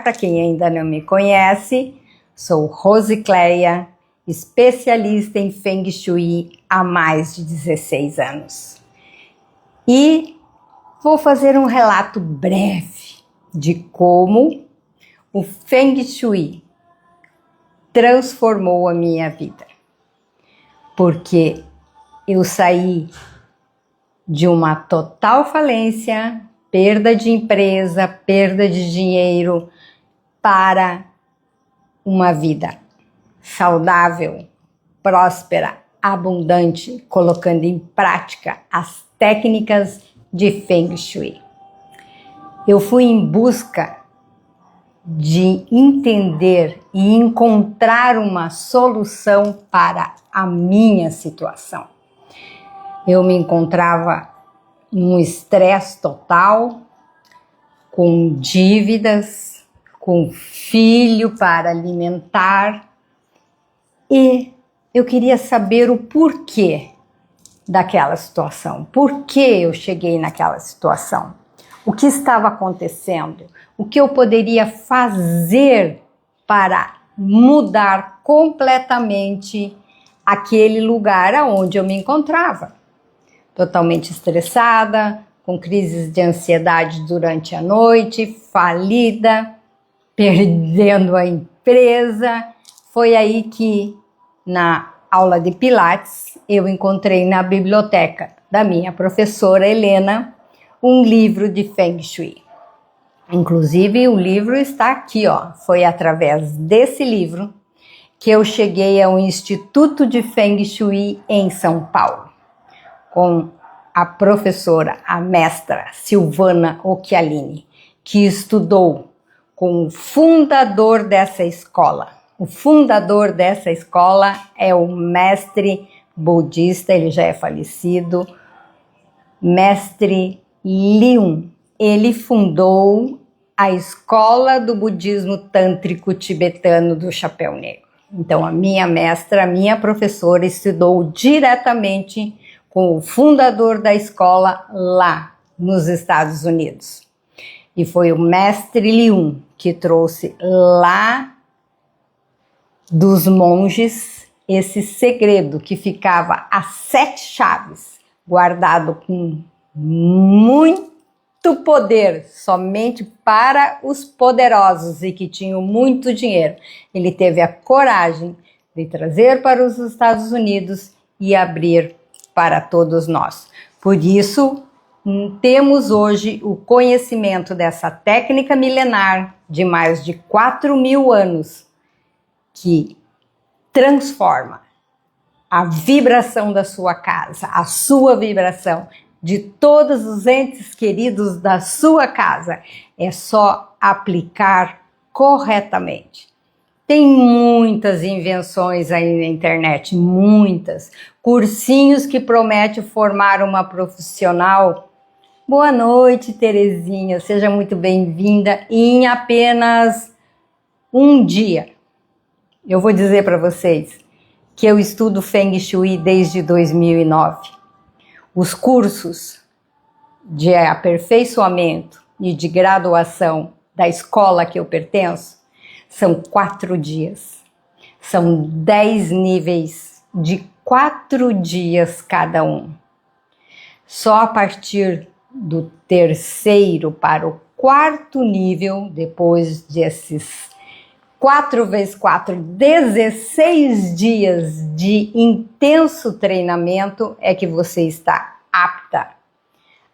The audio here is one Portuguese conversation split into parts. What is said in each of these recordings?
Para quem ainda não me conhece, sou Rosicléia, especialista em Feng Shui há mais de 16 anos. E vou fazer um relato breve de como o Feng Shui transformou a minha vida. Porque eu saí de uma total falência, perda de empresa, perda de dinheiro, para uma vida saudável, próspera, abundante, colocando em prática as técnicas de Feng Shui. Eu fui em busca de entender e encontrar uma solução para a minha situação. Eu me encontrava em um estresse total, com dívidas, com filho para alimentar, e eu queria saber o porquê daquela situação, por que eu cheguei naquela situação, o que estava acontecendo, o que eu poderia fazer para mudar completamente aquele lugar aonde eu me encontrava. Totalmente estressada, com crises de ansiedade durante a noite, falida, perdendo a empresa. Foi aí que, na aula de Pilates, eu encontrei na biblioteca da minha professora Helena um livro de Feng Shui. Inclusive, o livro está aqui, ó. Foi através desse livro que eu cheguei ao Instituto de Feng Shui em São Paulo, com a professora, a mestra Silvana Occhialini, que estudou com o fundador dessa escola. O fundador dessa escola é o mestre budista, ele já é falecido, mestre Liun. Ele fundou a escola do budismo tântrico tibetano do Chapéu Negro. Então a minha mestra, a minha professora estudou diretamente com o fundador da escola lá nos Estados Unidos. E foi o mestre Liun que trouxe lá dos monges esse segredo que ficava a 7 chaves, guardado com muito poder, somente para os poderosos e que tinham muito dinheiro. Ele teve a coragem de trazer para os Estados Unidos e abrir para todos nós. Por isso, temos hoje o conhecimento dessa técnica milenar de mais de 4.000 anos que transforma a vibração da sua casa, a sua vibração, de todos os entes queridos da sua casa. É só aplicar corretamente. Tem muitas invenções aí na internet, muitas. Cursinhos que prometem formar uma profissional. Boa noite, Terezinha, seja muito bem-vinda. Em apenas um dia, eu vou dizer para vocês que eu estudo Feng Shui desde 2009. Os cursos de aperfeiçoamento e de graduação da escola que eu pertenço são 4 dias. São 10 níveis de 4 dias cada um. Só a partir do 3º para o 4º nível, depois desses 4 × 4, 16 dias de intenso treinamento, é que você está apta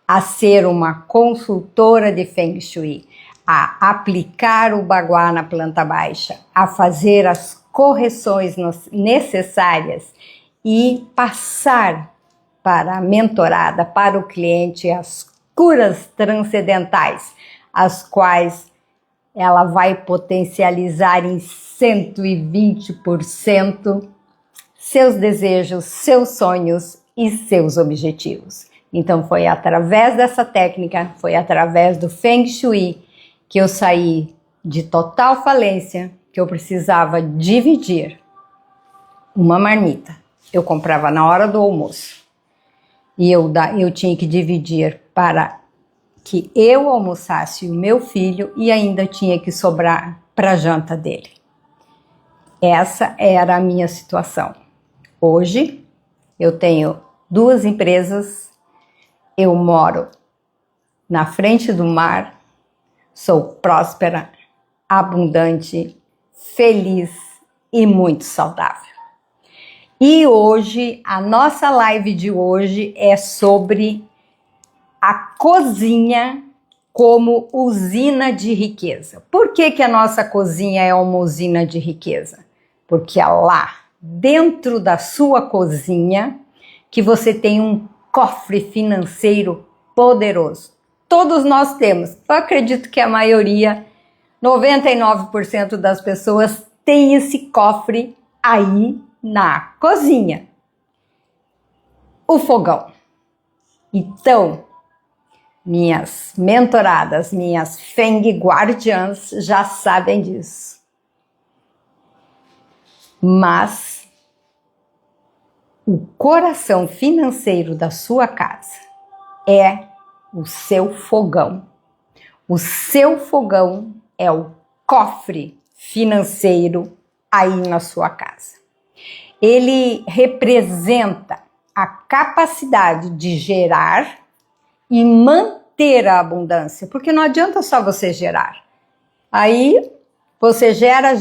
a ser uma consultora de Feng Shui, a aplicar o Bagua na planta baixa, a fazer as correções necessárias e passar para a mentorada, para o cliente, as curas transcendentais, as quais ela vai potencializar em 120% seus desejos, seus sonhos e seus objetivos. Então foi através dessa técnica, foi através do Feng Shui que eu saí de total falência, que eu precisava dividir uma marmita. Eu comprava na hora do almoço e eu tinha que dividir para que eu almoçasse o meu filho e ainda tinha que sobrar para a janta dele. Essa era a minha situação. Hoje eu tenho 2 empresas, eu moro na frente do mar, sou próspera, abundante, feliz e muito saudável. E hoje, a nossa live de hoje é sobre a cozinha como usina de riqueza. Por que que a nossa cozinha é uma usina de riqueza? Porque é lá, dentro da sua cozinha, que você tem um cofre financeiro poderoso. Todos nós temos. Eu acredito que a maioria, 99% das pessoas, tem esse cofre aí na cozinha. O fogão. Então, minhas mentoradas, minhas Feng guardiãs já sabem disso. Mas o coração financeiro da sua casa é o seu fogão. O seu fogão é o cofre financeiro aí na sua casa. Ele representa a capacidade de gerar e manter a abundância, porque não adianta só você gerar. Aí você gera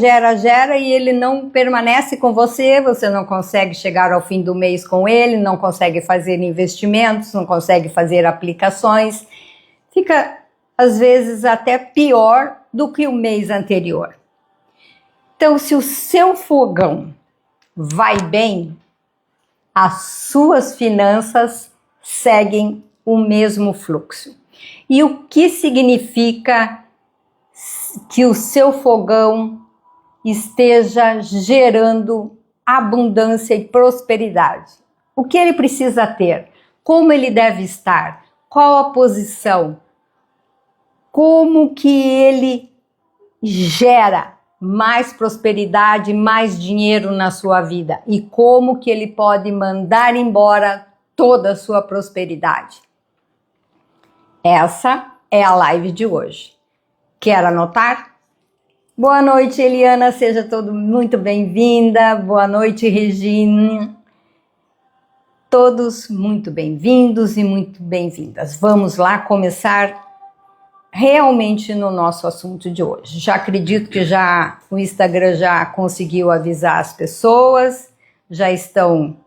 e ele não permanece com você, você não consegue chegar ao fim do mês com ele, não consegue fazer investimentos, não consegue fazer aplicações. Fica, às vezes, até pior do que o mês anterior. Então, se o seu fogão vai bem, as suas finanças seguem o mesmo fluxo. E o que significa que o seu fogão esteja gerando abundância e prosperidade? O que ele precisa ter? Como ele deve estar? Qual a posição? Como que ele gera mais prosperidade, mais dinheiro na sua vida? E como que ele pode mandar embora toda a sua prosperidade? Essa é a live de hoje. Quer anotar? Boa noite, Eliana, seja todo muito bem-vinda. Boa noite, Regina. Todos muito bem-vindos e muito bem-vindas. Vamos lá começar realmente no nosso assunto de hoje. Já acredito que o Instagram já conseguiu avisar as pessoas, já estão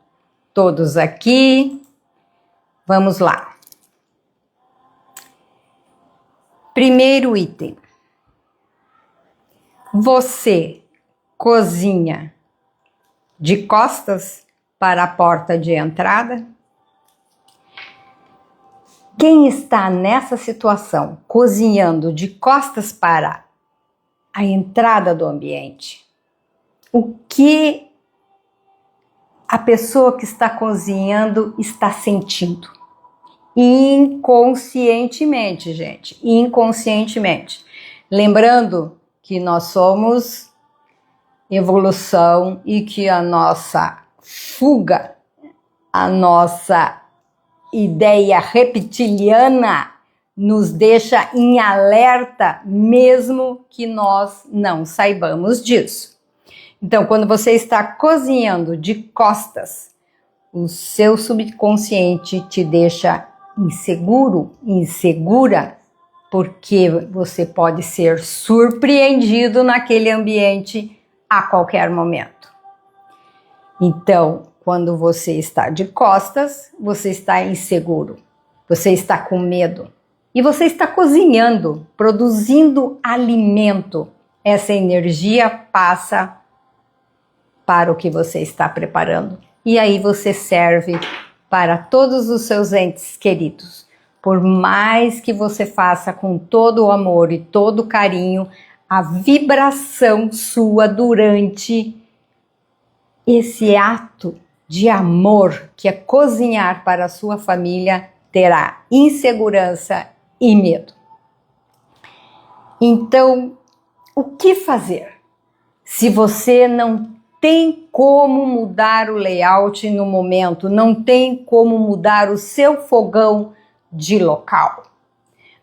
todos aqui. Vamos lá. Primeiro item. Você cozinha de costas para a porta de entrada? Quem está nessa situação, cozinhando de costas para a entrada do ambiente, o que a pessoa que está cozinhando está sentindo? Inconscientemente, gente, inconscientemente. Lembrando que nós somos evolução e que a nossa fuga, a nossa ideia reptiliana nos deixa em alerta, mesmo que nós não saibamos disso. Então, quando você está cozinhando de costas, o seu subconsciente te deixa inseguro, insegura, porque você pode ser surpreendido naquele ambiente a qualquer momento. Então, quando você está de costas, você está inseguro, você está com medo e você está cozinhando, produzindo alimento. Essa energia passa para o que você está preparando e aí você serve para todos os seus entes queridos. Por mais que você faça com todo o amor e todo o carinho, a vibração sua durante esse ato de amor, que é cozinhar para a sua família, terá insegurança e medo. Então, o que fazer? Se você não tem como mudar o layout no momento, não tem como mudar o seu fogão de local.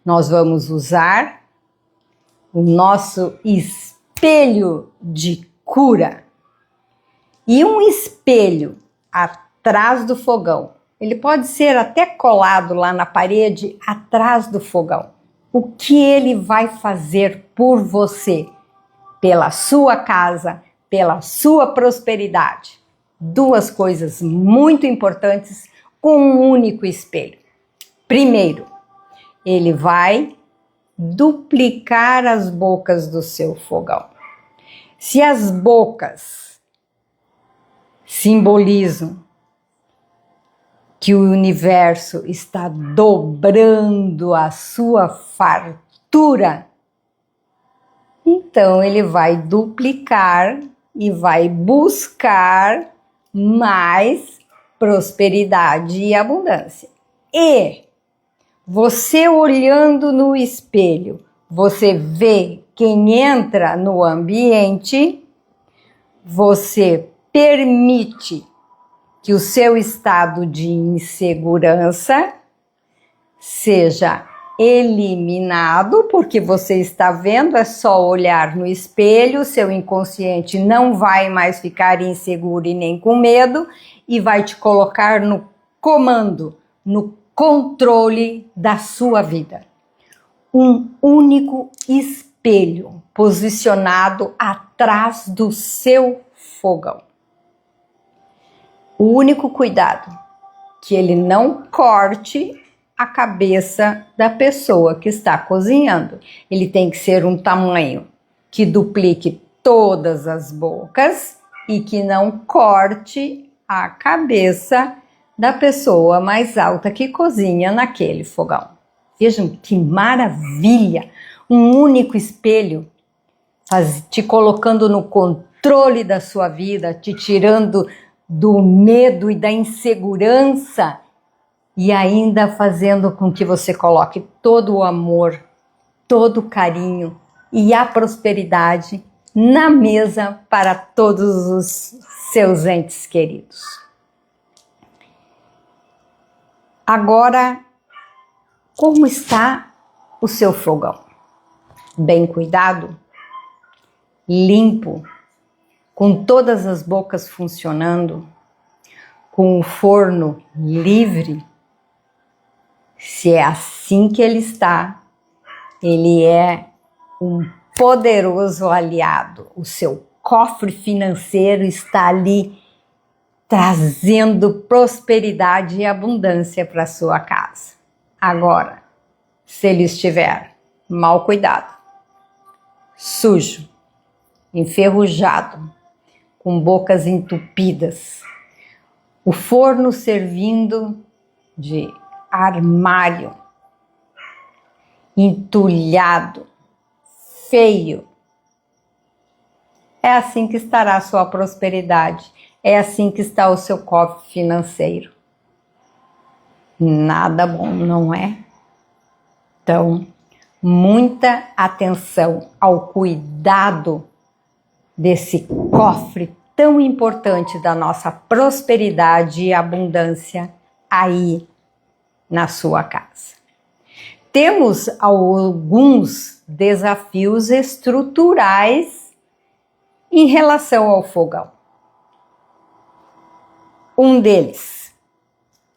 nós vamos usar o nosso espelho de cura. E um espelho atrás do fogão, ele pode ser até colado lá na parede atrás do fogão. O que ele vai fazer por você, pela sua casa, pela sua prosperidade? Duas coisas muito importantes com um único espelho. Primeiro, ele vai duplicar as bocas do seu fogão. Se as bocas simbolizam que o universo está dobrando a sua fartura, então ele vai duplicar e vai buscar mais prosperidade e abundância. E você olhando no espelho, você vê quem entra no ambiente, você permite que o seu estado de insegurança seja eliminado, porque você está vendo, é só olhar no espelho, seu inconsciente não vai mais ficar inseguro e nem com medo, e vai te colocar no comando, no controle da sua vida. Um único espelho posicionado atrás do seu fogão. O único cuidado, que ele não corte a cabeça da pessoa que está cozinhando. Ele tem que ser um tamanho que duplique todas as bocas e que não corte a cabeça da pessoa mais alta que cozinha naquele fogão. Vejam que maravilha! Um único espelho te colocando no controle da sua vida, te tirando do medo e da insegurança e ainda fazendo com que você coloque todo o amor, todo o carinho e a prosperidade na mesa para todos os seus entes queridos. Agora, como está o seu fogão? Bem cuidado? Limpo? Com todas as bocas funcionando? Com o forno livre? Se é assim que ele está, ele é um poderoso aliado. O seu cofre financeiro está ali trazendo prosperidade e abundância para a sua casa. Agora, se ele estiver mal cuidado, sujo, enferrujado, com bocas entupidas, o forno servindo de armário, entulhado, feio, é assim que estará a sua prosperidade, é assim que está o seu cofre financeiro. Nada bom, não é? Então, muita atenção ao cuidado desse cofre tão importante da nossa prosperidade e abundância aí na sua casa. Temos alguns desafios estruturais em relação ao fogão. Um deles,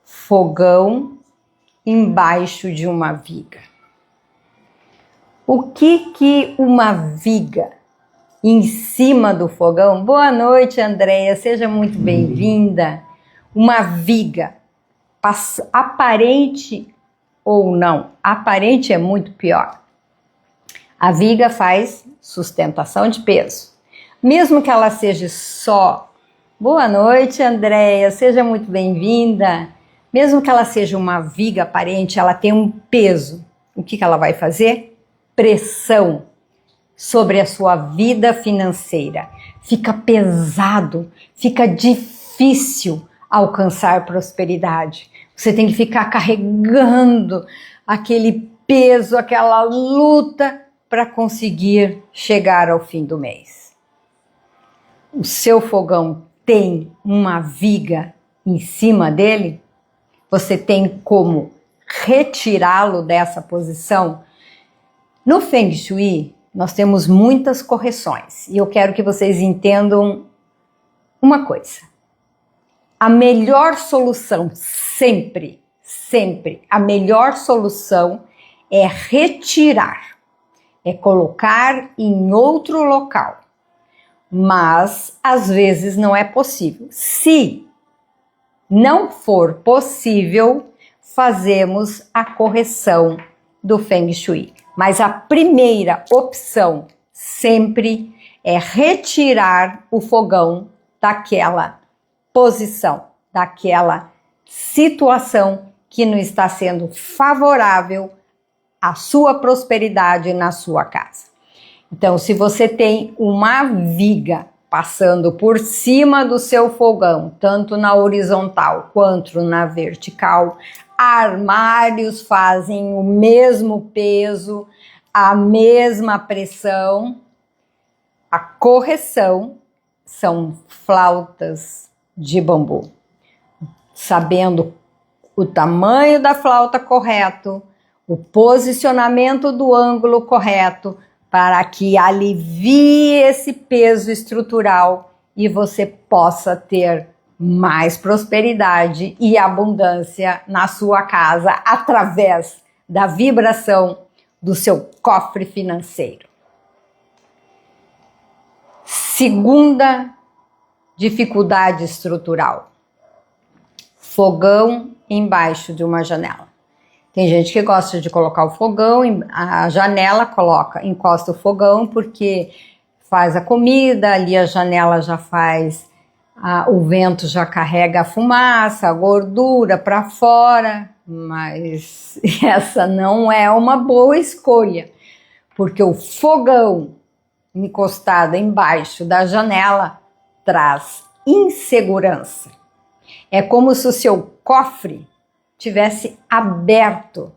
fogão embaixo de uma viga. O que uma viga em cima do fogão? Boa noite, Andréia, seja muito bem-vinda. Uma viga, aparente ou não, aparente é muito pior. A viga faz sustentação de peso. Mesmo que ela seja só, boa noite, Andréia, seja muito bem-vinda. Mesmo que ela seja uma viga aparente, ela tem um peso. O que ela vai fazer? Pressão sobre a sua vida financeira. Fica pesado, fica difícil alcançar prosperidade. Você tem que ficar carregando aquele peso, aquela luta para conseguir chegar ao fim do mês. O seu fogão tem uma viga em cima dele? Você tem como retirá-lo dessa posição? No Feng Shui, nós temos muitas correções e eu quero que vocês entendam uma coisa. A melhor solução sempre, a melhor solução é retirar, é colocar em outro local. Mas, às vezes, não é possível. Se não for possível, fazemos a correção do Feng Shui. Mas a primeira opção sempre é retirar o fogão daquela posição, daquela situação que não está sendo favorável à sua prosperidade na sua casa. Então, se você tem uma viga passando por cima do seu fogão, tanto na horizontal quanto na vertical, armários fazem o mesmo peso, a mesma pressão, a correção são flautas de bambu. Sabendo o tamanho da flauta correto, o posicionamento do ângulo correto, para que alivie esse peso estrutural e você possa ter mais prosperidade e abundância na sua casa através da vibração do seu cofre financeiro. Segunda dificuldade estrutural: fogão embaixo de uma janela. Tem gente que gosta de colocar o fogão, a janela encosta o fogão porque faz a comida, ali a janela já faz, o vento já carrega a fumaça, a gordura para fora, mas essa não é uma boa escolha, porque o fogão encostado embaixo da janela traz insegurança. É como se o seu cofre tivesse aberto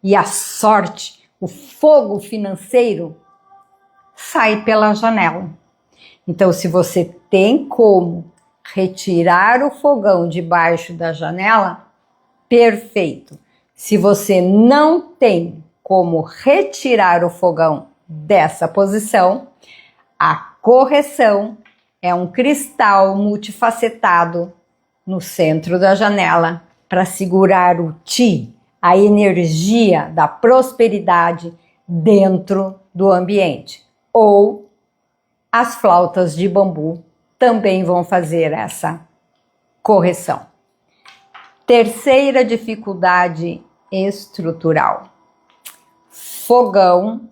e a sorte, o fogo financeiro, sai pela janela. Então, se você tem como retirar o fogão debaixo da janela, perfeito. Se você não tem como retirar o fogão dessa posição, a correção é um cristal multifacetado no centro da janela para segurar o Qi, a energia da prosperidade dentro do ambiente. Ou as flautas de bambu também vão fazer essa correção. Terceira dificuldade estrutural: fogão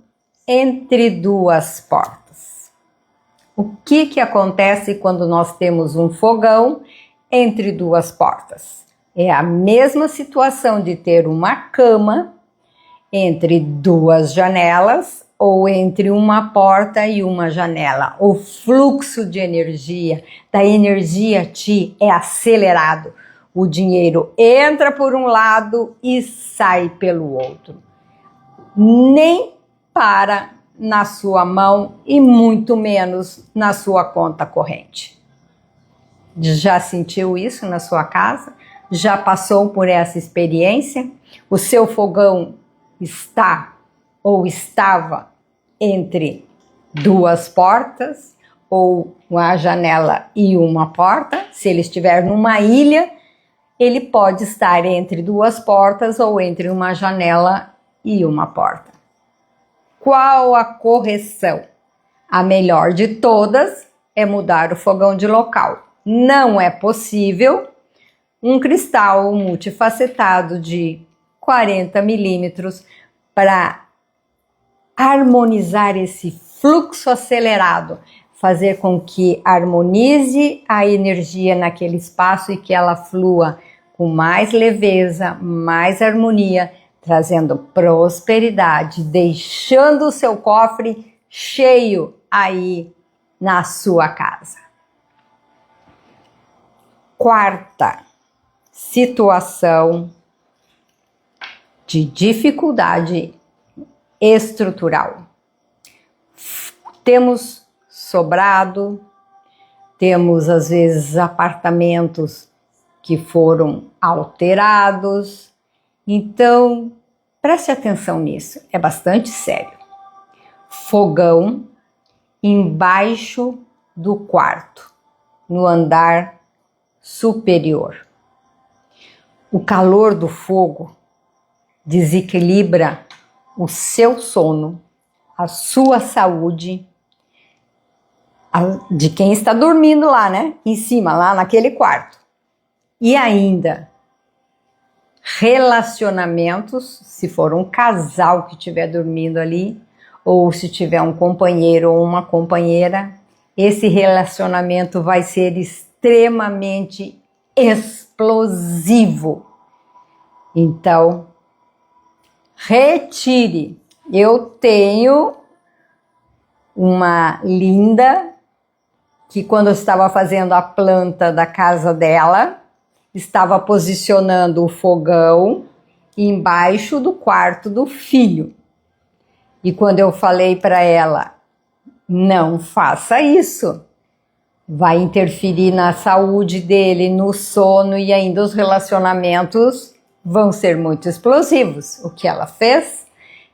entre duas portas. O que acontece quando nós temos um fogão entre duas portas? É a mesma situação de ter uma cama entre duas janelas ou entre uma porta e uma janela. O fluxo de energia, da energia Qi, é acelerado. O dinheiro entra por um lado e sai pelo outro. Nem para na sua mão e muito menos na sua conta corrente. Já sentiu isso na sua casa? Já passou por essa experiência? O seu fogão está ou estava entre duas portas ou uma janela e uma porta? Se ele estiver numa ilha, ele pode estar entre duas portas ou entre uma janela e uma porta. Qual a correção? A melhor de todas é mudar o fogão de local. Não é possível um cristal multifacetado de 40 milímetros para harmonizar esse fluxo acelerado, fazer com que harmonize a energia naquele espaço e que ela flua com mais leveza, mais harmonia, trazendo prosperidade, deixando o seu cofre cheio aí na sua casa. Quarta situação de dificuldade estrutural: temos sobrado, temos às vezes apartamentos que foram alterados Então, preste atenção nisso, é bastante sério. Fogão embaixo do quarto, no andar superior. O calor do fogo desequilibra o seu sono, a sua saúde, de quem está dormindo lá, né? Em cima, lá naquele quarto. E ainda, relacionamentos, se for um casal que estiver dormindo ali, ou se tiver um companheiro ou uma companheira, esse relacionamento vai ser extremamente explosivo. Então, retire. Eu tenho uma linda que, quando eu estava fazendo a planta da casa dela, estava posicionando o fogão embaixo do quarto do filho. E quando eu falei para ela, não faça isso, vai interferir na saúde dele, no sono, e ainda os relacionamentos vão ser muito explosivos. O que ela fez?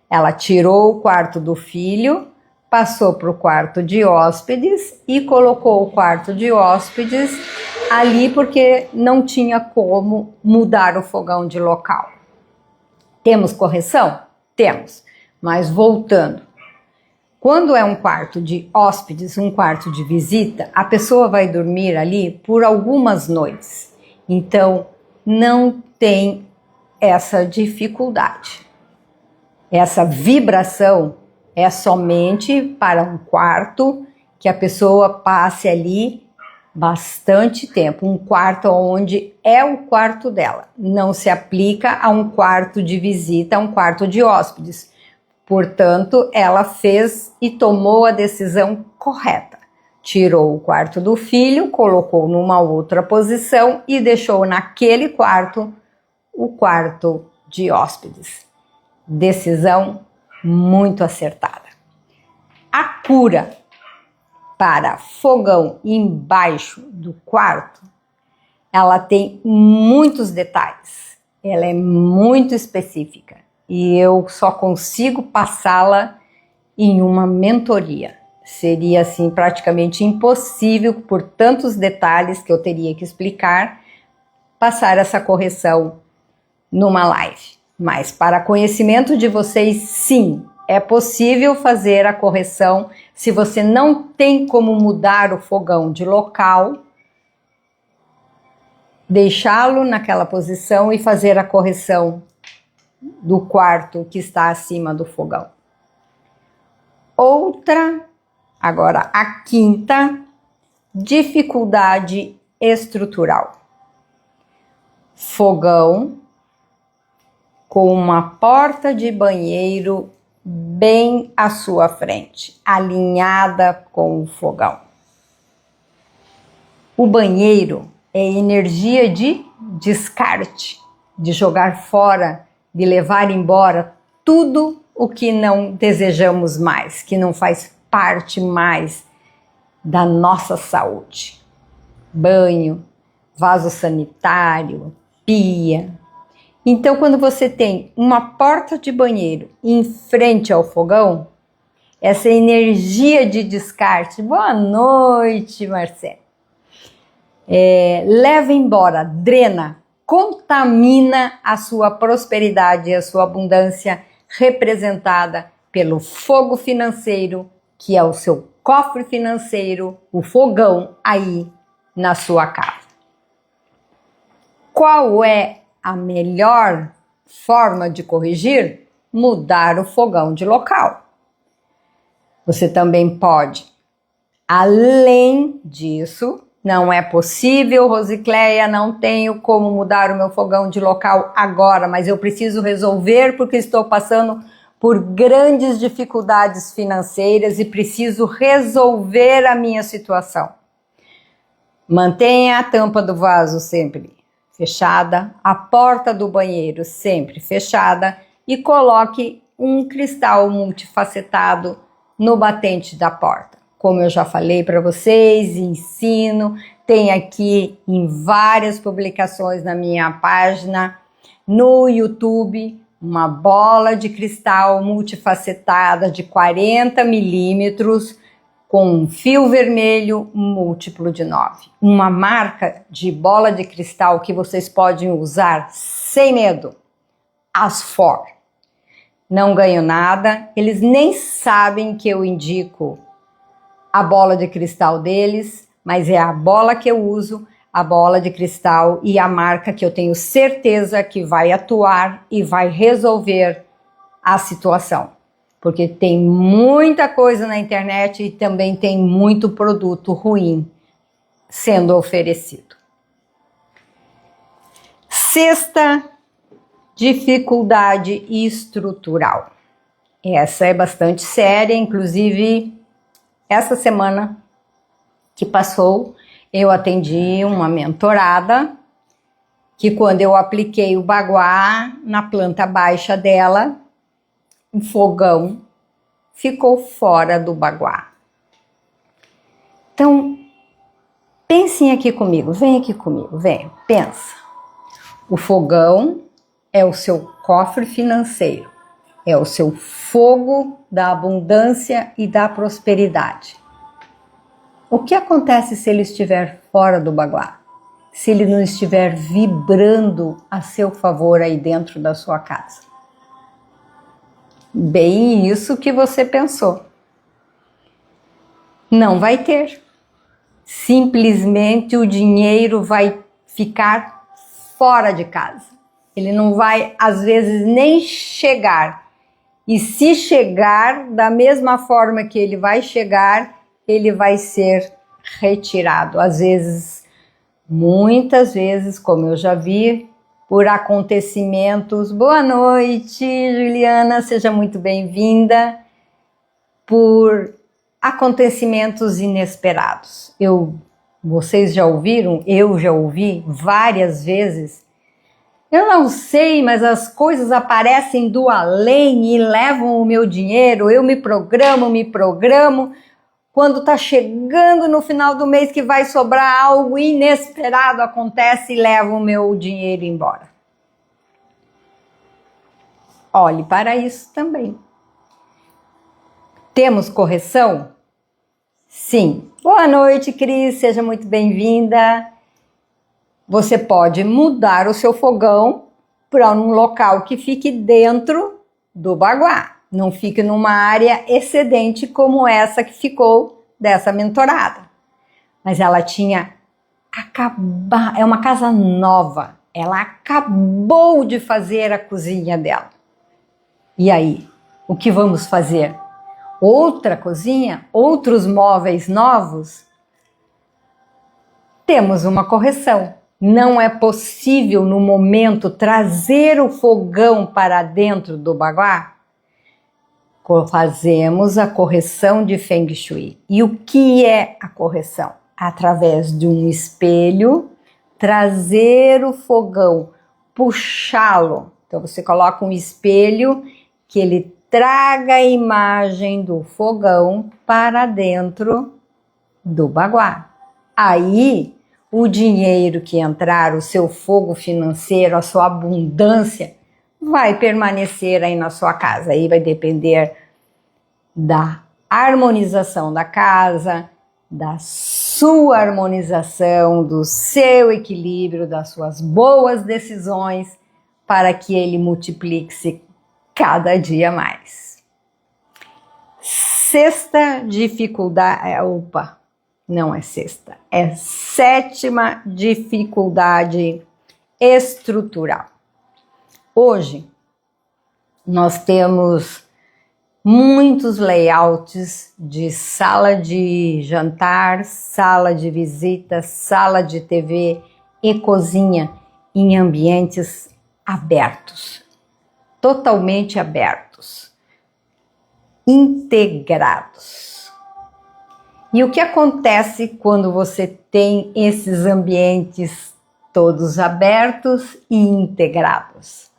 Ela tirou o quarto do filho, passou para o quarto de hóspedes e colocou o quarto de hóspedes ali porque não tinha como mudar o fogão de local. Temos correção? Temos. Mas voltando, quando é um quarto de hóspedes, um quarto de visita, a pessoa vai dormir ali por algumas noites. Então, não tem essa dificuldade. Essa vibração é somente para um quarto que a pessoa passe ali bastante tempo. Um quarto onde é o quarto dela. Não se aplica a um quarto de visita, a um quarto de hóspedes. Portanto, ela fez e tomou a decisão correta. Tirou o quarto do filho, colocou numa outra posição e deixou naquele quarto o quarto de hóspedes. Decisão muito acertada. A cura para fogão embaixo do quarto, ela tem muitos detalhes. Ela é muito específica. E eu só consigo passá-la em uma mentoria. Seria, assim, praticamente impossível, por tantos detalhes que eu teria que explicar, passar essa correção numa live. Mas, para conhecimento de vocês, sim, é possível fazer a correção. Se você não tem como mudar o fogão de local, deixá-lo naquela posição e fazer a correção do quarto que está acima do fogão. Outra, agora a quinta, dificuldade estrutural. Fogão com uma porta de banheiro bem à sua frente, alinhada com o fogão. O banheiro é energia de descarte, de jogar fora, de levar embora tudo o que não desejamos mais, que não faz parte mais da nossa saúde. Banho, vaso sanitário, pia. Então, quando você tem uma porta de banheiro em frente ao fogão, essa energia de descarte, boa noite, Marcelo, leva embora, drena, contamina a sua prosperidade e a sua abundância, representada pelo fogo financeiro, que é o seu cofre financeiro, o fogão aí na sua casa. Qual é a melhor forma de corrigir? Mudar o fogão de local. Você também pode, além disso, não é possível, Rosicléia, não tenho como mudar o meu fogão de local agora, mas eu preciso resolver porque estou passando por grandes dificuldades financeiras e preciso resolver a minha situação. Mantenha a tampa do vaso sempre fechada, a porta do banheiro sempre fechada e coloque um cristal multifacetado no batente da porta. Como eu já falei para vocês, ensino, tem aqui em várias publicações na minha página no YouTube uma bola de cristal multifacetada de 40 milímetros com um fio vermelho múltiplo de 9. Uma marca de bola de cristal que vocês podem usar sem medo. Asfor. Não ganho nada, eles nem sabem que eu indico a bola de cristal deles, mas é a bola que eu uso, a bola de cristal e a marca que eu tenho certeza que vai atuar e vai resolver a situação. Porque tem muita coisa na internet e também tem muito produto ruim sendo oferecido. Sexta dificuldade estrutural. Essa é bastante séria, inclusive essa semana que passou, eu atendi uma mentorada que quando eu apliquei o baguá na planta baixa dela, o fogão ficou fora do baguá. Então, pensem aqui comigo, vem aqui comigo, vem, pensa. O fogão é o seu cofre financeiro, é o seu fogo da abundância e da prosperidade. O que acontece se ele estiver fora do baguá? Se ele não estiver vibrando a seu favor aí dentro da sua casa? Bem isso que você pensou. Não vai ter. Simplesmente o dinheiro vai ficar fora de casa. Ele não vai, às vezes, nem chegar. E se chegar, da mesma forma que ele vai chegar, ele vai ser retirado. Às vezes, muitas vezes, como eu já vi, por acontecimentos. Boa noite, Juliana, seja muito bem-vinda. Por acontecimentos inesperados. Vocês já ouviram? Eu já ouvi várias vezes. Eu não sei, mas as coisas aparecem do além e levam o meu dinheiro. Eu me programo. Quando está chegando no final do mês que vai sobrar, algo inesperado acontece e leva o meu dinheiro embora. Olhe para isso também. Temos correção? Sim. Boa noite, Cris, seja muito bem-vinda. Você pode mudar o seu fogão para um local que fique dentro do baguá. Não fique numa área excedente como essa que ficou dessa mentorada. Mas ela tinha acabado, é uma casa nova. Ela acabou de fazer a cozinha dela. E aí, o que vamos fazer? Outra cozinha? Outros móveis novos? Temos uma correção. Não é possível, no momento, trazer o fogão para dentro do baguá? Fazemos a correção de Feng Shui. E o que é a correção? Através de um espelho, trazer o fogão, puxá-lo. Então, você coloca um espelho que ele traga a imagem do fogão para dentro do baguá. Aí, o dinheiro que entrar, o seu fogo financeiro, a sua abundância, vai permanecer aí na sua casa. Aí vai depender da harmonização da casa, da sua harmonização, do seu equilíbrio, das suas boas decisões, para que ele multiplique-se cada dia mais. Sexta dificuldade, não é sexta, é sétima dificuldade estrutural. Hoje, nós temos muitos layouts de sala de jantar, sala de visita, sala de TV e cozinha em ambientes abertos, totalmente abertos, integrados. E o que acontece quando você tem esses ambientes todos abertos e integrados?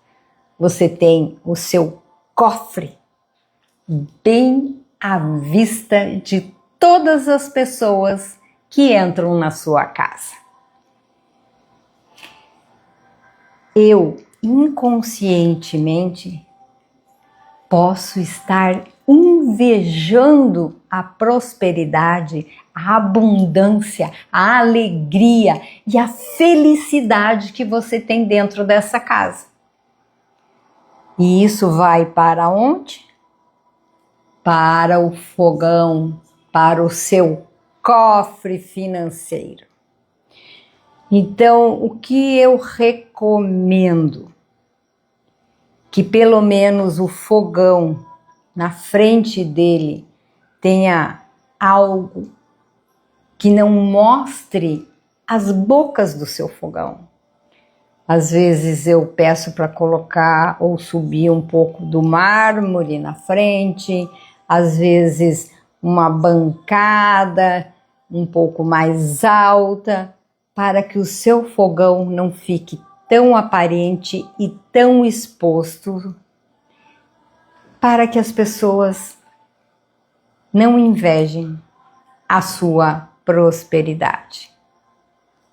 Você tem o seu cofre bem à vista de todas as pessoas que entram na sua casa. Eu inconscientemente, posso estar invejando a prosperidade, a abundância, a alegria e a felicidade que você tem dentro dessa casa. E isso vai para onde? Para o fogão, para o seu cofre financeiro. Então, o que eu recomendo? Que pelo menos o fogão, na frente dele, tenha algo que não mostre as bocas do seu fogão. Às vezes eu peço para colocar ou subir um pouco do mármore na frente, às vezes uma bancada um pouco mais alta, para que o seu fogão não fique tão aparente e tão exposto, para que as pessoas não invejem a sua prosperidade.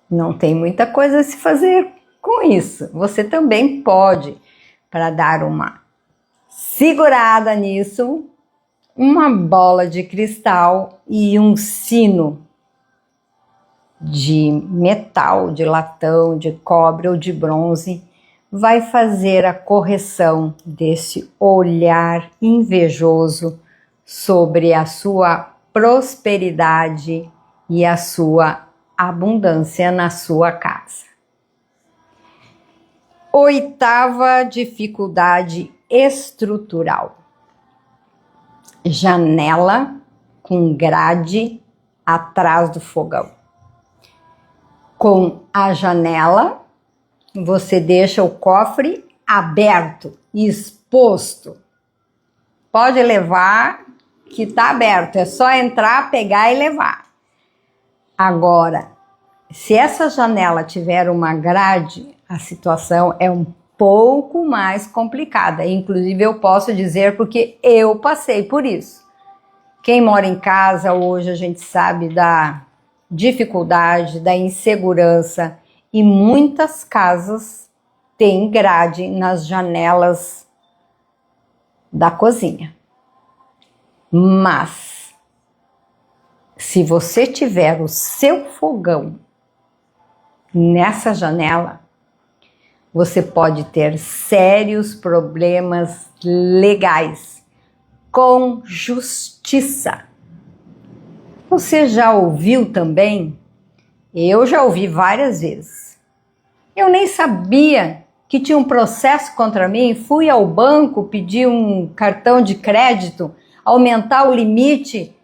Não tem muita coisa a se fazer com isso. Você também pode, para dar uma segurada nisso, uma bola de cristal e um sino de metal, de latão, de cobre ou de bronze, vai fazer a correção desse olhar invejoso sobre a sua prosperidade e a sua abundância na sua casa. 8ª dificuldade estrutural: janela com grade atrás do fogão. Com a janela, você deixa o cofre aberto, exposto. Pode levar, que está aberto, é só entrar, pegar e levar. Agora, se essa janela tiver uma grade, a situação é um pouco mais complicada. Inclusive, eu posso dizer porque eu passei por isso. Quem mora em casa hoje, a gente sabe da dificuldade, da insegurança, e muitas casas têm grade nas janelas da cozinha. Mas, se você tiver o seu fogão nessa janela, você pode ter sérios problemas legais com justiça. Você já ouviu também? Eu já ouvi várias vezes. Eu nem sabia que tinha um processo contra mim, fui ao banco, pedi um cartão de crédito, aumentar o limite,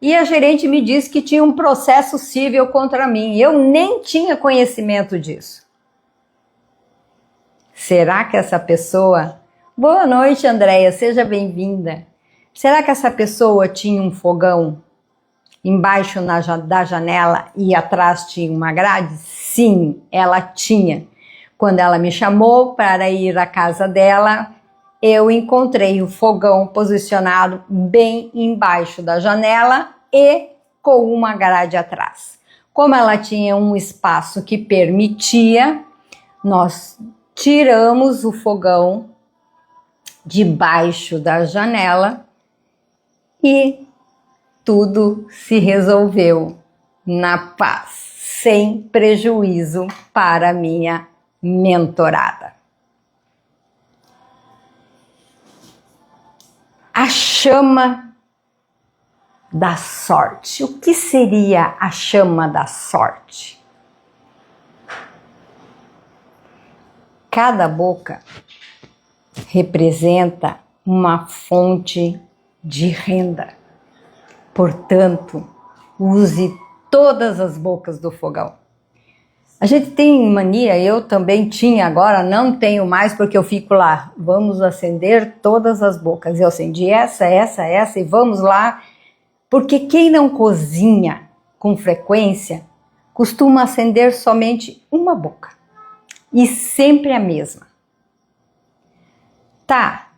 e a gerente me disse que tinha um processo civil contra mim. Eu nem tinha conhecimento disso. Será que essa pessoa... Boa noite, Andréia, seja bem-vinda. Será que essa pessoa tinha um fogão embaixo da janela e atrás tinha uma grade? Sim, ela tinha. Quando ela me chamou para ir à casa dela, eu encontrei o fogão posicionado bem embaixo da janela e com uma grade atrás. Como ela tinha um espaço que permitia, nós tiramos o fogão debaixo da janela e tudo se resolveu na paz, sem prejuízo para a minha mentorada. A chama da sorte. O que seria a chama da sorte? Cada boca representa uma fonte de renda. Portanto, use todas as bocas do fogão. A gente tem mania, eu também tinha, agora não tenho mais porque eu fico lá. Vamos acender todas as bocas. Eu acendi essa e vamos lá. Porque quem não cozinha com frequência costuma acender somente uma boca. E sempre a mesma. Tá,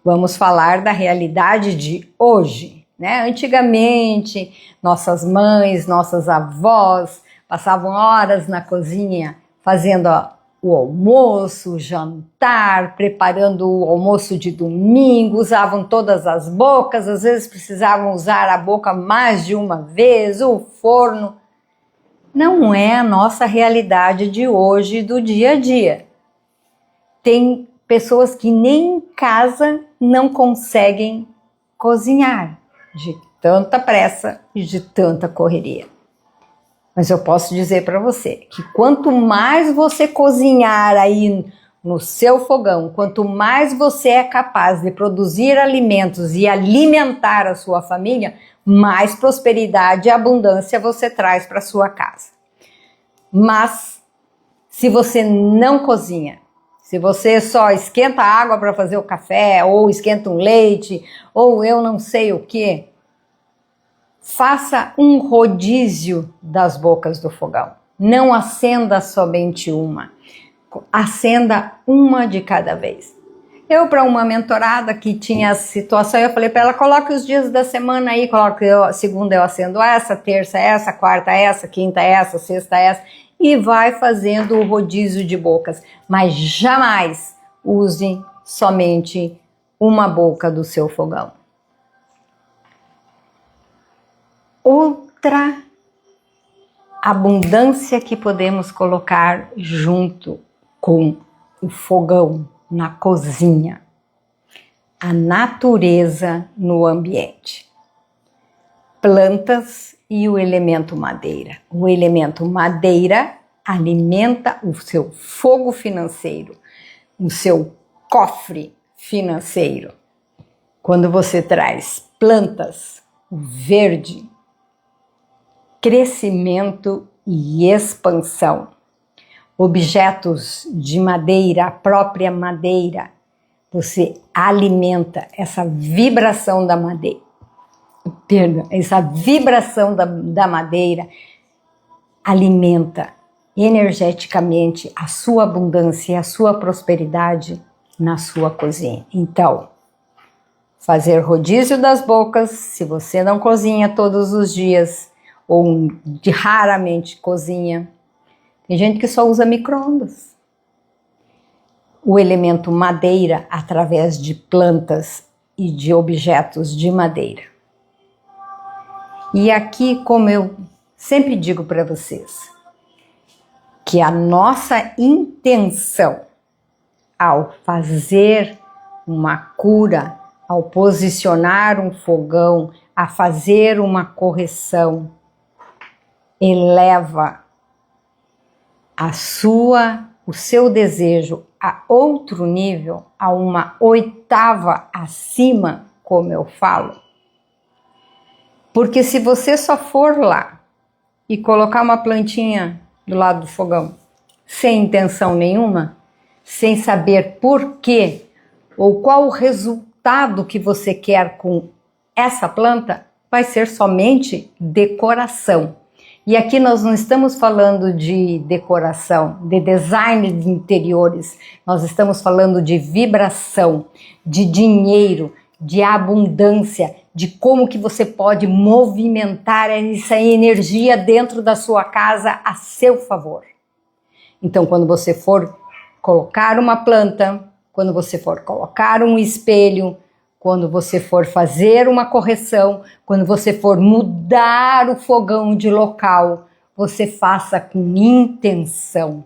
vamos falar da realidade de hoje. Né? Antigamente, nossas mães, nossas avós passavam horas na cozinha fazendo o almoço, o jantar, preparando o almoço de domingo, usavam todas as bocas, às vezes precisavam usar a boca mais de uma vez, o forno. Não é a nossa realidade de hoje, do dia a dia. Tem pessoas que nem em casa não conseguem cozinhar, de tanta pressa e de tanta correria. Mas eu posso dizer para você que quanto mais você cozinhar aí no seu fogão, quanto mais você é capaz de produzir alimentos e alimentar a sua família, mais prosperidade e abundância você traz para sua casa. Mas se você não cozinha, se você só esquenta água para fazer o café, ou esquenta um leite, ou eu não sei o que, faça um rodízio das bocas do fogão. Não acenda somente uma. Acenda uma de cada vez. Eu, para uma mentorada que tinha a situação, eu falei para ela, coloque os dias da semana aí, segunda eu acendo essa, terça essa, quarta essa, quinta essa, sexta essa, e vai fazendo o rodízio de bocas. Mas jamais use somente uma boca do seu fogão. Outra abundância que podemos colocar junto com o fogão na cozinha, a natureza no ambiente, plantas e o elemento madeira. O elemento madeira alimenta o seu fogo financeiro, o seu cofre financeiro. Quando você traz plantas, o verde, crescimento e expansão. Objetos de madeira, a própria madeira, você alimenta essa vibração da madeira. Essa vibração da madeira alimenta energeticamente a sua abundância e a sua prosperidade na sua cozinha. Então, fazer rodízio das bocas, se você não cozinha todos os dias, ou raramente cozinha. Tem gente que só usa micro-ondas. O elemento madeira através de plantas e de objetos de madeira. E aqui, como eu sempre digo para vocês, que a nossa intenção ao fazer uma cura, ao posicionar um fogão, a fazer uma correção, eleva o seu desejo a outro nível, a uma oitava acima, como eu falo. Porque se você só for lá e colocar uma plantinha do lado do fogão, sem intenção nenhuma, sem saber por quê, ou qual o resultado que você quer com essa planta, vai ser somente decoração. E aqui nós não estamos falando de decoração, de design de interiores, nós estamos falando de vibração, de dinheiro, de abundância, de como que você pode movimentar essa energia dentro da sua casa a seu favor. Então, quando você for colocar uma planta, quando você for colocar um espelho, quando você for fazer uma correção, quando você for mudar o fogão de local, você faça com intenção.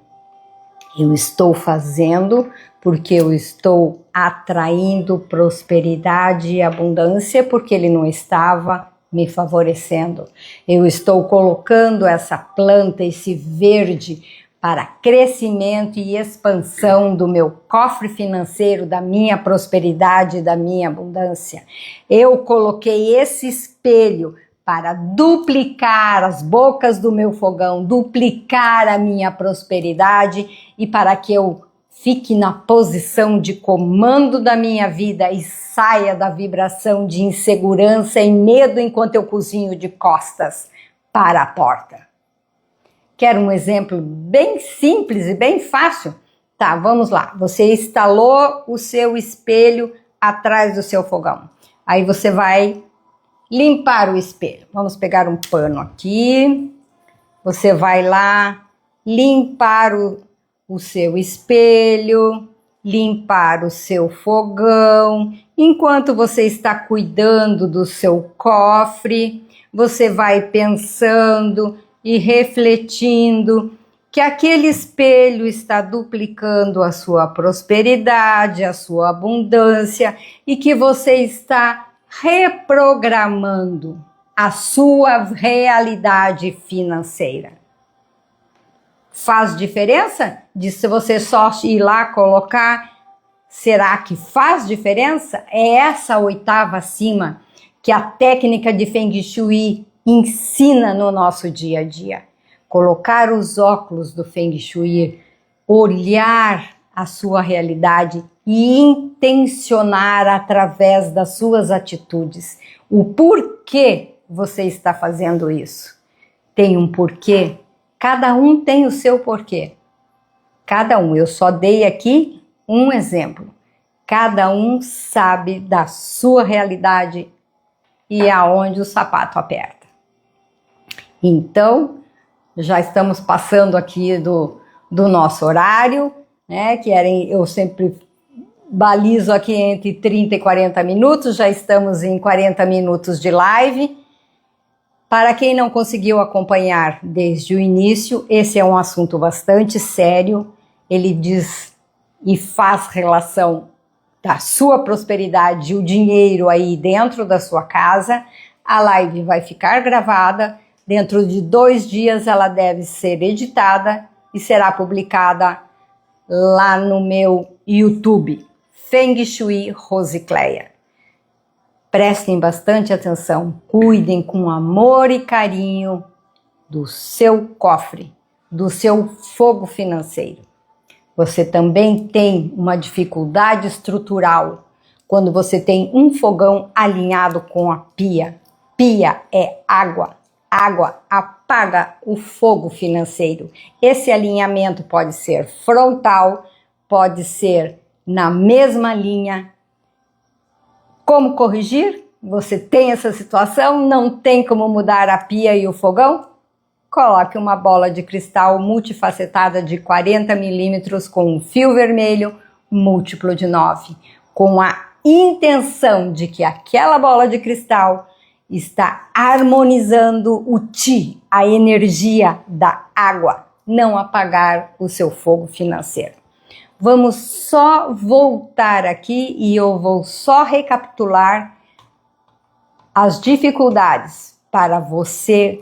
Eu estou fazendo porque eu estou atraindo prosperidade e abundância porque ele não estava me favorecendo. Eu estou colocando essa planta, esse verde, para crescimento e expansão do meu cofre financeiro, da minha prosperidade, da minha abundância. Eu coloquei esse espelho para duplicar as bocas do meu fogão, duplicar a minha prosperidade e para que eu fique na posição de comando da minha vida e saia da vibração de insegurança e medo enquanto eu cozinho de costas para a porta. Quer um exemplo bem simples e bem fácil? Tá, vamos lá. Você instalou o seu espelho atrás do seu fogão. Aí você vai limpar o espelho. Vamos pegar um pano aqui. Você vai lá limpar o seu espelho, limpar o seu fogão. Enquanto você está cuidando do seu cofre, você vai pensando e refletindo que aquele espelho está duplicando a sua prosperidade, a sua abundância e que você está reprogramando a sua realidade financeira. Faz diferença de se você só ir lá colocar? Será que faz diferença? É essa oitava acima que a técnica de Feng Shui ensina no nosso dia a dia. Colocar os óculos do Feng Shui, olhar a sua realidade e intencionar através das suas atitudes o porquê você está fazendo isso. Tem um porquê? Cada um tem o seu porquê. Cada um. Eu só dei aqui um exemplo. Cada um sabe da sua realidade e aonde o sapato aperta. Então, já estamos passando aqui do nosso horário, né? Eu sempre balizo aqui entre 30 e 40 minutos, já estamos em 40 minutos de live. Para quem não conseguiu acompanhar desde o início, esse é um assunto bastante sério. Ele diz e faz relação da sua prosperidade e o dinheiro aí dentro da sua casa. A live vai ficar gravada. Dentro de 2 dias ela deve ser editada e será publicada lá no meu YouTube, Feng Shui Rosicléia. Prestem bastante atenção, cuidem com amor e carinho do seu cofre, do seu fogo financeiro. Você também tem uma dificuldade estrutural quando você tem um fogão alinhado com a pia. Pia é água. Água apaga o fogo financeiro. Esse alinhamento pode ser frontal, pode ser na mesma linha. Como corrigir? Você tem essa situação? Não tem como mudar a pia e o fogão? Coloque uma bola de cristal multifacetada de 40 milímetros com um fio vermelho múltiplo de 9, com a intenção de que aquela bola de cristal está harmonizando o Qi, a energia da água, não apagar o seu fogo financeiro. Vamos só voltar aqui e eu vou só recapitular as dificuldades para você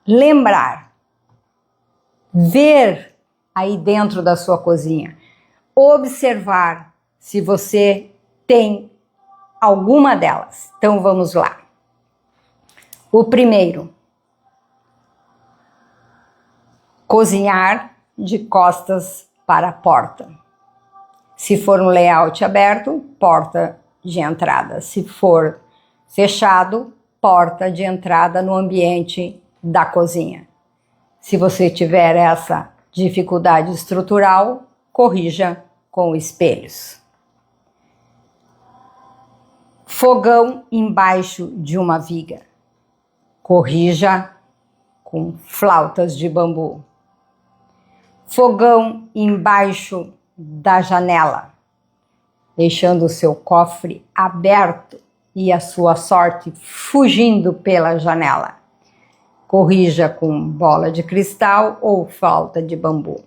lembrar, ver aí dentro da sua cozinha, observar se você tem alguma delas. Então vamos lá. O primeiro, cozinhar de costas para a porta. Se for um layout aberto, porta de entrada. Se for fechado, porta de entrada no ambiente da cozinha. Se você tiver essa dificuldade estrutural, corrija com espelhos. Fogão embaixo de uma viga. Corrija com flautas de bambu. Fogão embaixo da janela, deixando o seu cofre aberto e a sua sorte fugindo pela janela. Corrija com bola de cristal ou flauta de bambu.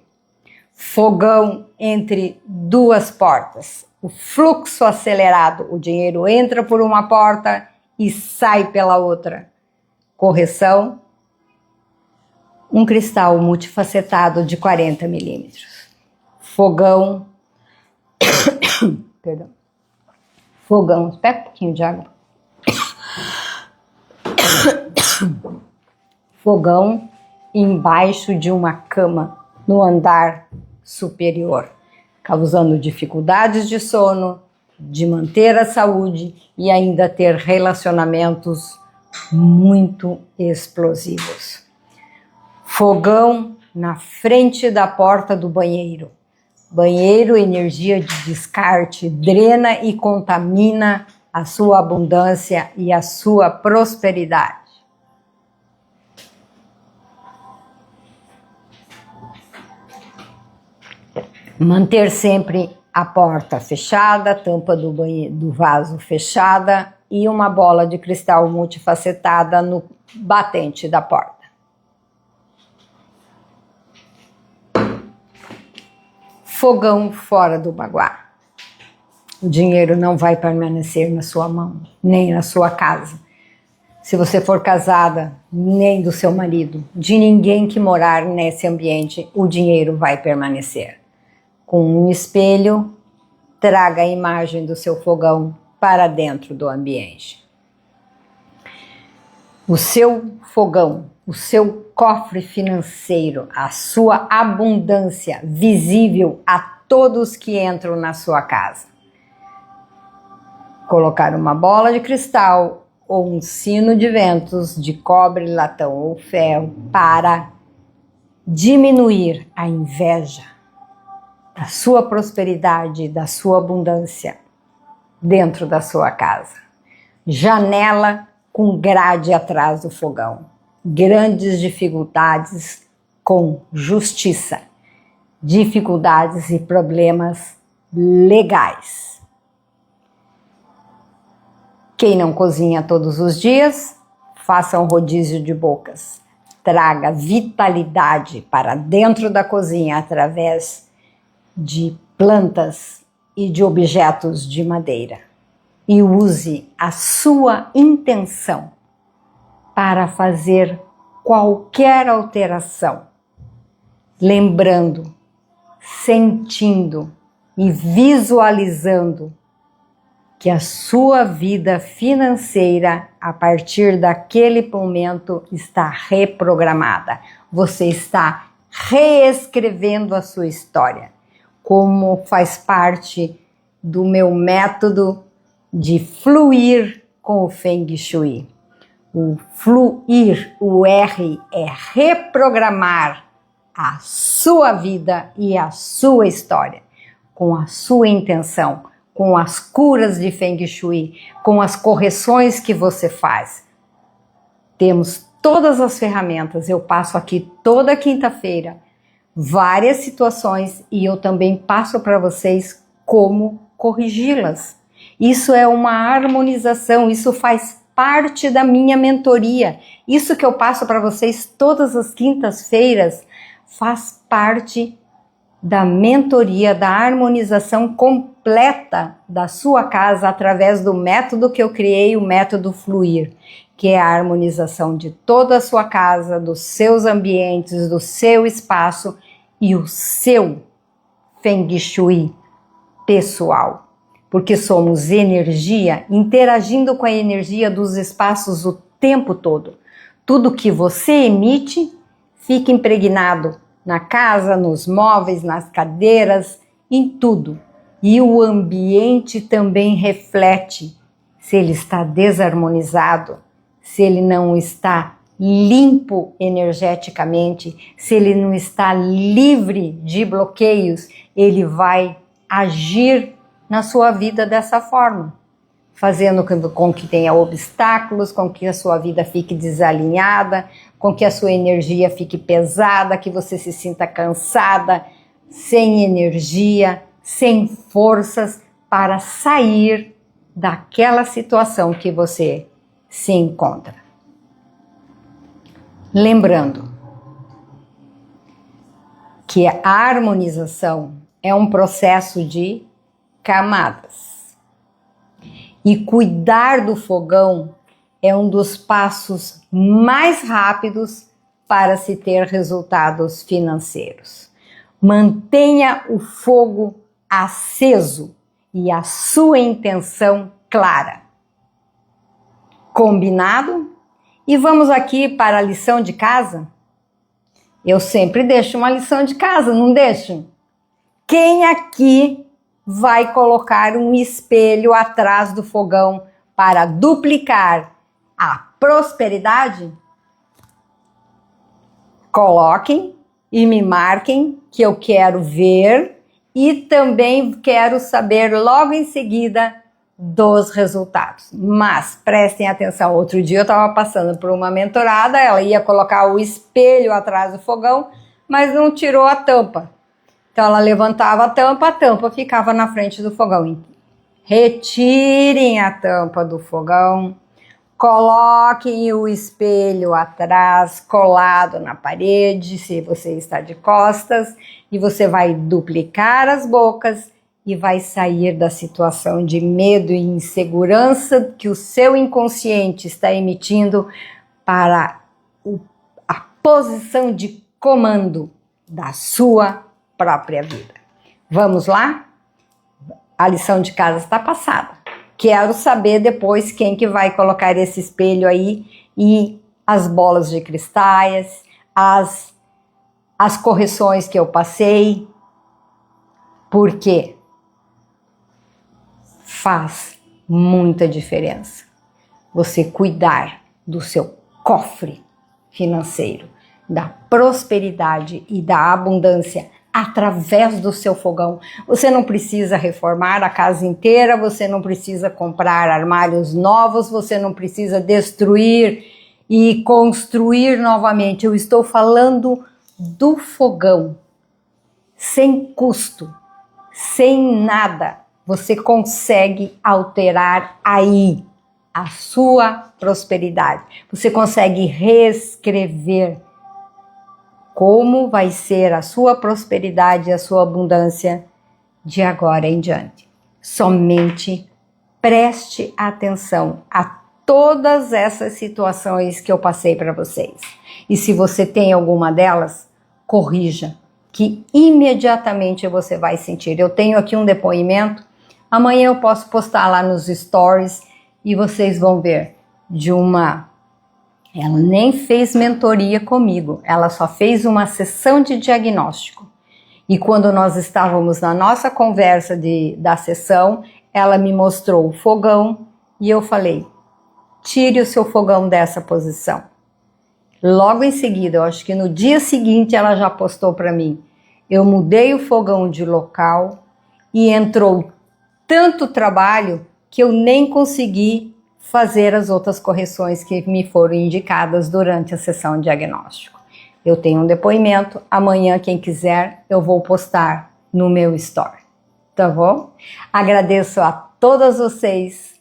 Fogão entre 2 portas. O fluxo acelerado, o dinheiro entra por uma porta e sai pela outra. Correção, um cristal multifacetado de 40 milímetros. Fogão, perdão, fogão, pega um pouquinho de água. Fogão embaixo de uma cama no andar superior, causando dificuldades de sono, de manter a saúde e ainda ter relacionamentos muito explosivos. Fogão na frente da porta do banheiro. Banheiro, energia de descarte, drena e contamina a sua abundância e a sua prosperidade. Manter sempre a porta fechada, a tampa do vaso fechada e uma bola de cristal multifacetada no batente da porta. Fogão fora do baguá. O dinheiro não vai permanecer na sua mão, nem na sua casa. Se você for casada, nem do seu marido, de ninguém que morar nesse ambiente, o dinheiro vai permanecer. Com um espelho, traga a imagem do seu fogão para dentro do ambiente. O seu fogão, o seu cofre financeiro, a sua abundância visível a todos que entram na sua casa. Colocar uma bola de cristal ou um sino de ventos de cobre, latão ou ferro para diminuir a inveja da sua prosperidade, da sua abundância dentro da sua casa. Janela com grade atrás do fogão. Grandes dificuldades com justiça. Dificuldades e problemas legais. Quem não cozinha todos os dias, faça um rodízio de bocas. Traga vitalidade para dentro da cozinha através de plantas e de objetos de madeira. E use a sua intenção para fazer qualquer alteração, lembrando, sentindo e visualizando que a sua vida financeira, a partir daquele momento, está reprogramada. Você está reescrevendo a sua história, como faz parte do meu método de fluir com o Feng Shui. O fluir, o R, é reprogramar a sua vida e a sua história, com a sua intenção, com as curas de Feng Shui, com as correções que você faz. Temos todas as ferramentas, eu passo aqui toda quinta-feira várias situações e eu também passo para vocês como corrigi-las. Isso é uma harmonização, isso faz parte da minha mentoria. Isso que eu passo para vocês todas as quintas-feiras faz parte da mentoria, da harmonização completa da sua casa através do método que eu criei, o método Fluir, que é a harmonização de toda a sua casa, dos seus ambientes, do seu espaço e o seu Feng Shui pessoal. Porque somos energia interagindo com a energia dos espaços o tempo todo. Tudo que você emite fica impregnado na casa, nos móveis, nas cadeiras, em tudo. E o ambiente também reflete se ele está desarmonizado, se ele não está limpo energeticamente, se ele não está livre de bloqueios, ele vai agir na sua vida dessa forma, fazendo com que tenha obstáculos, com que a sua vida fique desalinhada, com que a sua energia fique pesada, que você se sinta cansada, sem energia, sem forças para sair daquela situação que você se encontra. Lembrando que a harmonização é um processo de camadas. E cuidar do fogão é um dos passos mais rápidos para se ter resultados financeiros. Mantenha o fogo aceso e a sua intenção clara. Combinado? E vamos aqui para a lição de casa? Eu sempre deixo uma lição de casa, não deixo? Quem aqui vai colocar um espelho atrás do fogão para duplicar a prosperidade? Coloquem e me marquem que eu quero ver e também quero saber logo em seguida dos resultados. Mas prestem atenção, outro dia eu estava passando por uma mentorada, ela ia colocar o espelho atrás do fogão, mas não tirou a tampa. Então ela levantava a tampa ficava na frente do fogão. Retirem a tampa do fogão, coloquem o espelho atrás, colado na parede, se você está de costas, e você vai duplicar as bocas e vai sair da situação de medo e insegurança que o seu inconsciente está emitindo para a posição de comando da sua própria vida. Vamos lá? A lição de casa está passada. Quero saber depois quem que vai colocar esse espelho aí e as bolas de cristais, as correções que eu passei. Por quê? Faz muita diferença você cuidar do seu cofre financeiro, da prosperidade e da abundância através do seu fogão. Você não precisa reformar a casa inteira, você não precisa comprar armários novos, você não precisa destruir e construir novamente. Eu estou falando do fogão, sem custo, sem nada. Você consegue alterar aí a sua prosperidade. Você consegue reescrever como vai ser a sua prosperidade e a sua abundância de agora em diante. Somente preste atenção a todas essas situações que eu passei para vocês. E se você tem alguma delas, corrija, que imediatamente você vai sentir. Eu tenho aqui um depoimento, amanhã eu posso postar lá nos stories e vocês vão ver de uma... Ela nem fez mentoria comigo, ela só fez uma sessão de diagnóstico. E quando nós estávamos na nossa conversa da sessão, ela me mostrou o fogão e eu falei, tire o seu fogão dessa posição. Logo em seguida, eu acho que no dia seguinte ela já postou para mim, eu mudei o fogão de local e entrou tanto trabalho que eu nem consegui fazer as outras correções que me foram indicadas durante a sessão de diagnóstico. Eu tenho um depoimento, amanhã quem quiser eu vou postar no meu story, tá bom? Agradeço a todas vocês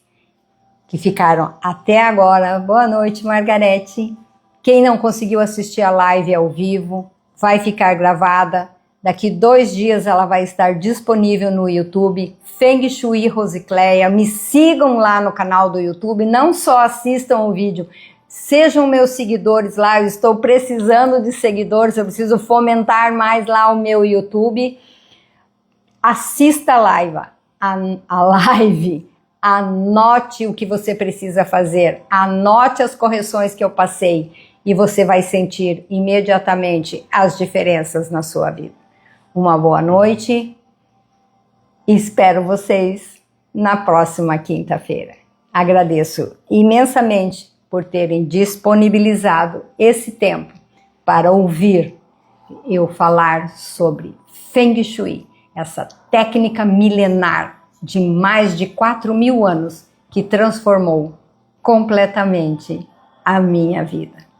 que ficaram até agora. Boa noite, Margarete. Quem não conseguiu assistir a live ao vivo, vai ficar gravada. Daqui 2 dias ela vai estar disponível no YouTube, Feng Shui Rosicléia. Me sigam lá no canal do YouTube, não só assistam o vídeo, sejam meus seguidores lá, eu estou precisando de seguidores, eu preciso fomentar mais lá o meu YouTube. Assista a live, anote o que você precisa fazer, anote as correções que eu passei e você vai sentir imediatamente as diferenças na sua vida. Uma boa noite, espero vocês na próxima quinta-feira. Agradeço imensamente por terem disponibilizado esse tempo para ouvir eu falar sobre Feng Shui, essa técnica milenar de mais de 4.000 anos que transformou completamente a minha vida.